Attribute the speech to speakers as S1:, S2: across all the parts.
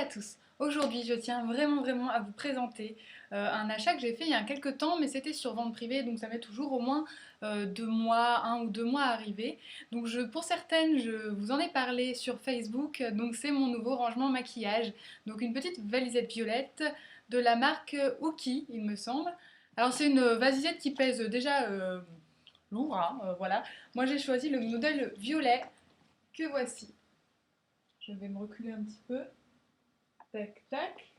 S1: à tous. Aujourd'hui, je tiens vraiment à vous présenter un achat que j'ai fait il y a quelques temps, mais c'était sur vente privée, donc ça met toujours au moins 2 mois, 1 ou 2 mois à arriver. Donc pour certaines, je vous en ai parlé sur Facebook, donc c'est mon nouveau rangement maquillage. Donc une petite valisette violette de la marque Uki, il me semble. Alors c'est une valisette qui pèse déjà lourd, hein, voilà. Moi j'ai choisi le modèle violet que voici. Je vais me reculer un petit peu. Tac, tac.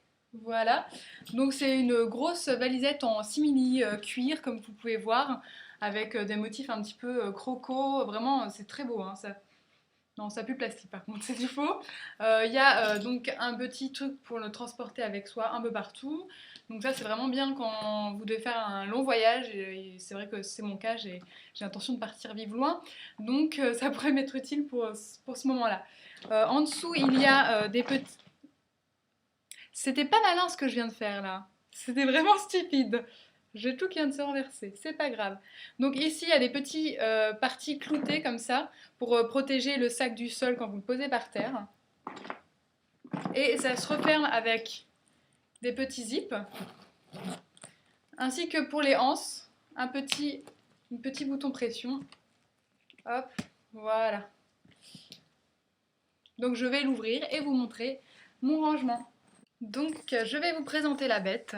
S1: Voilà. Donc c'est une grosse valisette en simili cuir, comme vous pouvez voir, avec des motifs un petit peu croco. Vraiment, c'est très beau, hein, ça. Non, ça pue plastique par contre, c'est du faux. Il y a donc un petit truc pour le transporter avec soi un peu partout. Donc ça, c'est vraiment bien quand vous devez faire un long voyage. Et c'est vrai que c'est mon cas, j'ai l'intention de partir vivre loin. Donc ça pourrait m'être utile pour ce moment-là. En dessous, il y a des petits... C'était pas malin ce que je viens de faire là. C'était vraiment stupide. J'ai tout qui vient de se renverser, c'est pas grave. Donc ici, il y a des petits parties cloutées comme ça pour protéger le sac du sol quand vous le posez par terre. Et ça se referme avec des petits zips. Ainsi que pour les anses, un petit bouton pression. Hop, voilà. Donc je vais l'ouvrir et vous montrer mon rangement. Donc je vais vous présenter la bête.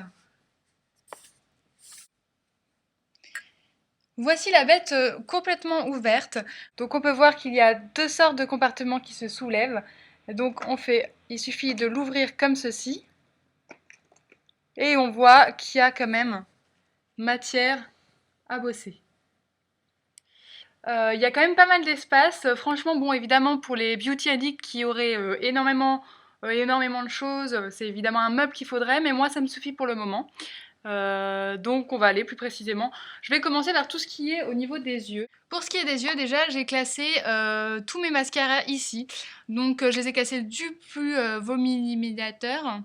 S1: Voici la bête complètement ouverte. Donc on peut voir qu'il y a deux sortes de compartiments qui se soulèvent. Donc il suffit de l'ouvrir comme ceci. Et on voit qu'il y a quand même matière à bosser. Il y a quand même pas mal d'espace. Franchement, bon, évidemment, pour les beauty addicts qui auraient énormément de choses, c'est évidemment un meuble qu'il faudrait, mais moi, ça me suffit pour le moment. Donc on va aller plus précisément. Je vais commencer par tout ce qui est au niveau des yeux. Pour ce qui est des yeux, déjà j'ai classé tous mes mascaras ici. Donc je les ai classés du plus voluminateur.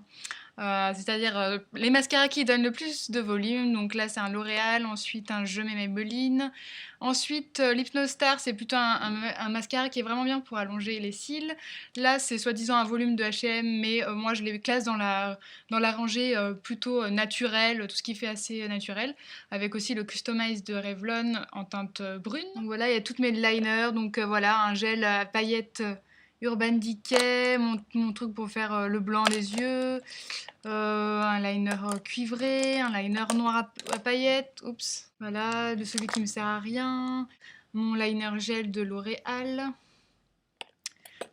S1: C'est-à-dire les mascaras qui donnent le plus de volume. Donc là c'est un L'Oréal, ensuite un Je mets Maybelline. Ensuite l'Hypnostar, c'est plutôt un mascara qui est vraiment bien pour allonger les cils. Là c'est soi-disant un volume de H&M, mais moi je les classe dans la rangée plutôt naturelle, tout ce qui fait assez naturel. Avec aussi le Customize de Revlon en teinte brune. Donc voilà, il y a toutes mes liners. Donc voilà, un gel à paillettes Urban Decay, mon truc pour faire le blanc des yeux, un liner cuivré, un liner noir à paillettes, oups, voilà, de celui qui me sert à rien, mon liner gel de L'Oréal.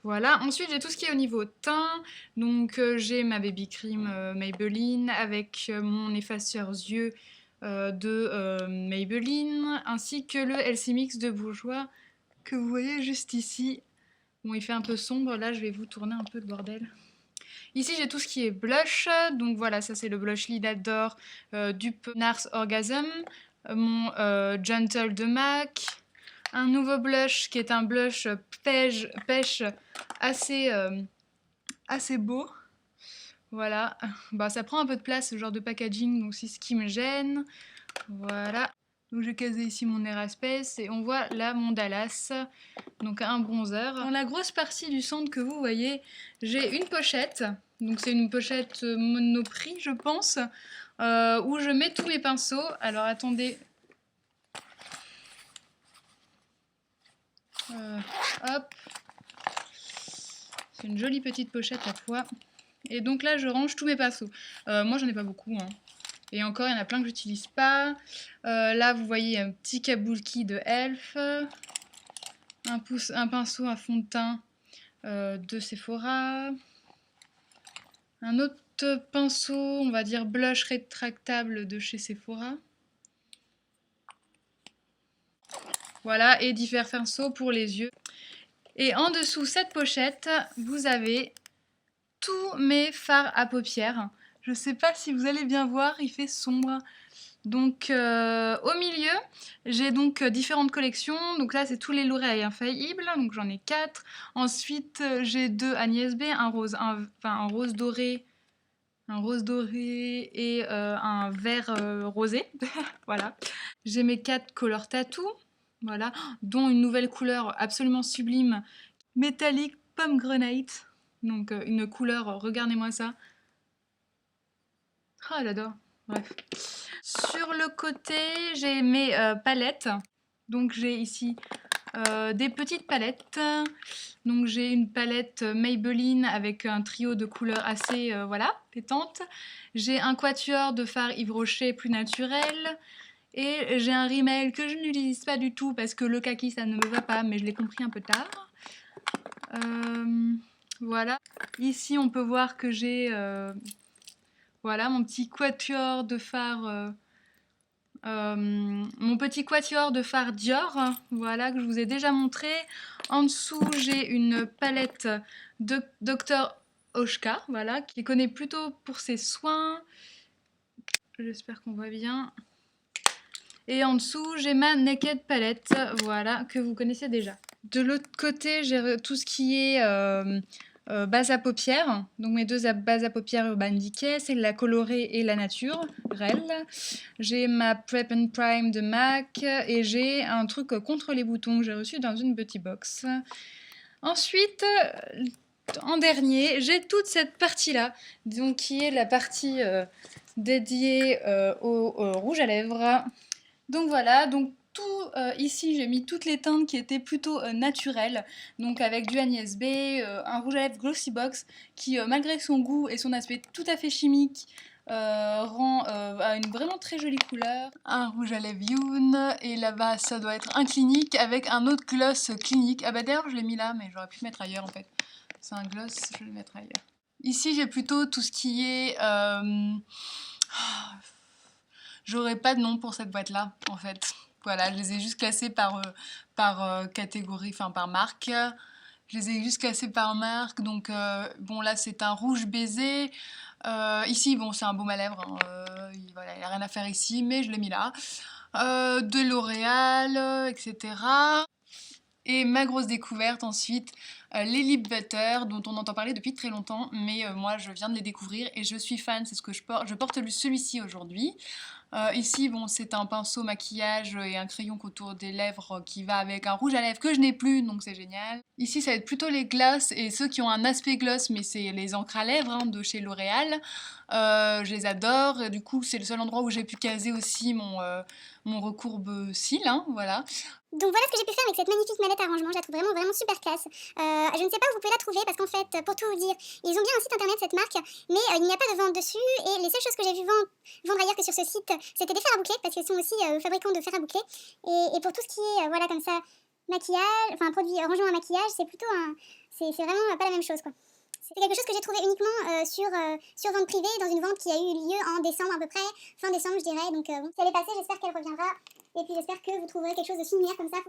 S1: Voilà, ensuite j'ai tout ce qui est au niveau teint, donc j'ai ma baby cream Maybelline avec mon effaceur yeux de Maybelline, ainsi que le LC Mix de Bourjois que vous voyez juste ici. Bon, il fait un peu sombre, là je vais vous tourner un peu le bordel. Ici j'ai tout ce qui est blush, donc voilà, ça c'est le blush Lidador dupe Nars Orgasm, mon Gentle de MAC, un nouveau blush qui est un blush pêche assez, assez beau. Voilà, bah, ça prend un peu de place ce genre de packaging, donc c'est ce qui me gêne. Voilà. Donc j'ai casé ici mon Airaspace et on voit là mon Dallas, donc un bronzer. Dans la grosse partie du centre que vous voyez, j'ai une pochette, donc c'est une pochette Monoprix je pense, où je mets tous mes pinceaux. Alors attendez, hop, c'est une jolie petite pochette à fois. Et donc là je range tous mes pinceaux. Moi j'en ai pas beaucoup, hein. Et encore, il y en a plein que j'utilise pas. Là, vous voyez un petit kabuki de Elf. Un pinceau à fond de teint de Sephora. Un autre pinceau, on va dire blush rétractable de chez Sephora. Voilà, et divers pinceaux pour les yeux. Et en dessous cette pochette, vous avez tous mes fards à paupières. Je sais pas si vous allez bien voir, il fait sombre. Donc au milieu, j'ai donc différentes collections. Donc là, c'est tous les L'Oréal Infaillibles, donc j'en ai 4. Ensuite, j'ai 2 Agnès B, un rose doré, et un vert rosé. Voilà. J'ai mes 4 Color Tattoo, voilà, dont une nouvelle couleur absolument sublime, métallique pomegranate. Donc une couleur, regardez-moi ça. Ah, j'adore. Bref. Sur le côté, j'ai mes palettes. Donc j'ai ici des petites palettes. Donc j'ai une palette Maybelline avec un trio de couleurs assez voilà, pétantes. J'ai un quatuor de fard Yves Rocher plus naturel. Et j'ai un rímel que je n'utilise pas du tout parce que le kaki ça ne me va pas, mais je l'ai compris un peu tard. Voilà. Ici on peut voir que j'ai voilà mon petit quatuor de fard. Mon petit quatuor de fard Dior, voilà, que je vous ai déjà montré. En dessous, j'ai une palette de Dr. Oshka, voilà, qui est connue plutôt pour ses soins. J'espère qu'on voit bien. Et en dessous, j'ai ma Naked palette, voilà, que vous connaissez déjà. De l'autre côté, j'ai tout ce qui est base à paupières. Donc mes deux bases à paupières Urban Decay, c'est la colorée et la naturelle. J'ai ma Prep and Prime de MAC et j'ai un truc contre les boutons que j'ai reçu dans une petite box. Ensuite, en dernier, j'ai toute cette partie-là, donc qui est la partie dédiée au rouge à lèvres. Donc voilà, donc tout ici j'ai mis toutes les teintes qui étaient plutôt naturelles, donc avec du Agnès B, un rouge à lèvres Glossy Box qui malgré son goût et son aspect tout à fait chimique rend a une vraiment très jolie couleur. Un rouge à lèvres Youn et là-bas ça doit être un clinique avec un autre gloss clinique. Ah bah d'ailleurs je l'ai mis là mais j'aurais pu le mettre ailleurs en fait. C'est un gloss, je vais le mettre ailleurs. Ici j'ai plutôt tout ce qui est... J'aurais pas de nom pour cette boîte là en fait. Voilà, je les ai juste classés par catégorie, enfin par marque. Je les ai juste classés par marque. Donc bon là c'est un rouge baiser. Ici bon c'est un baume à lèvres. Hein, voilà, il n'y a rien à faire ici, mais je l'ai mis là. De L'Oréal, etc. Et ma grosse découverte ensuite, les lip butter dont on entend parler depuis très longtemps, mais moi je viens de les découvrir et je suis fan, c'est ce que je porte. Je porte celui-ci aujourd'hui. Ici, bon, c'est un pinceau maquillage et un crayon autour des lèvres qui va avec un rouge à lèvres que je n'ai plus, donc c'est génial. Ici, ça va être plutôt les gloss et ceux qui ont un aspect gloss, mais c'est les encres à lèvres hein, de chez L'Oréal. Je les adore. Et du coup, c'est le seul endroit où j'ai pu caser aussi mon recourbe cils, hein, voilà.
S2: Donc voilà ce que j'ai pu faire avec cette magnifique mallette à rangement, je la trouve vraiment vraiment super classe. Je ne sais pas où vous pouvez la trouver parce qu'en fait, pour tout vous dire, ils ont bien un site internet cette marque, mais il n'y a pas de vente dessus et les seules choses que j'ai vu vendre ailleurs que sur ce site, c'était des fers à boucler parce qu'ils sont aussi fabricants de fers à boucler. Et pour tout ce qui est, voilà comme ça, maquillage, enfin produit rangement à maquillage, c'est plutôt c'est vraiment pas la même chose quoi. C'était quelque chose que j'ai trouvé uniquement sur vente privée, dans une vente qui a eu lieu en décembre à peu près, fin décembre je dirais. Donc bon, si elle est passée, j'espère qu'elle reviendra. Et puis j'espère que vous trouverez quelque chose de similaire comme ça.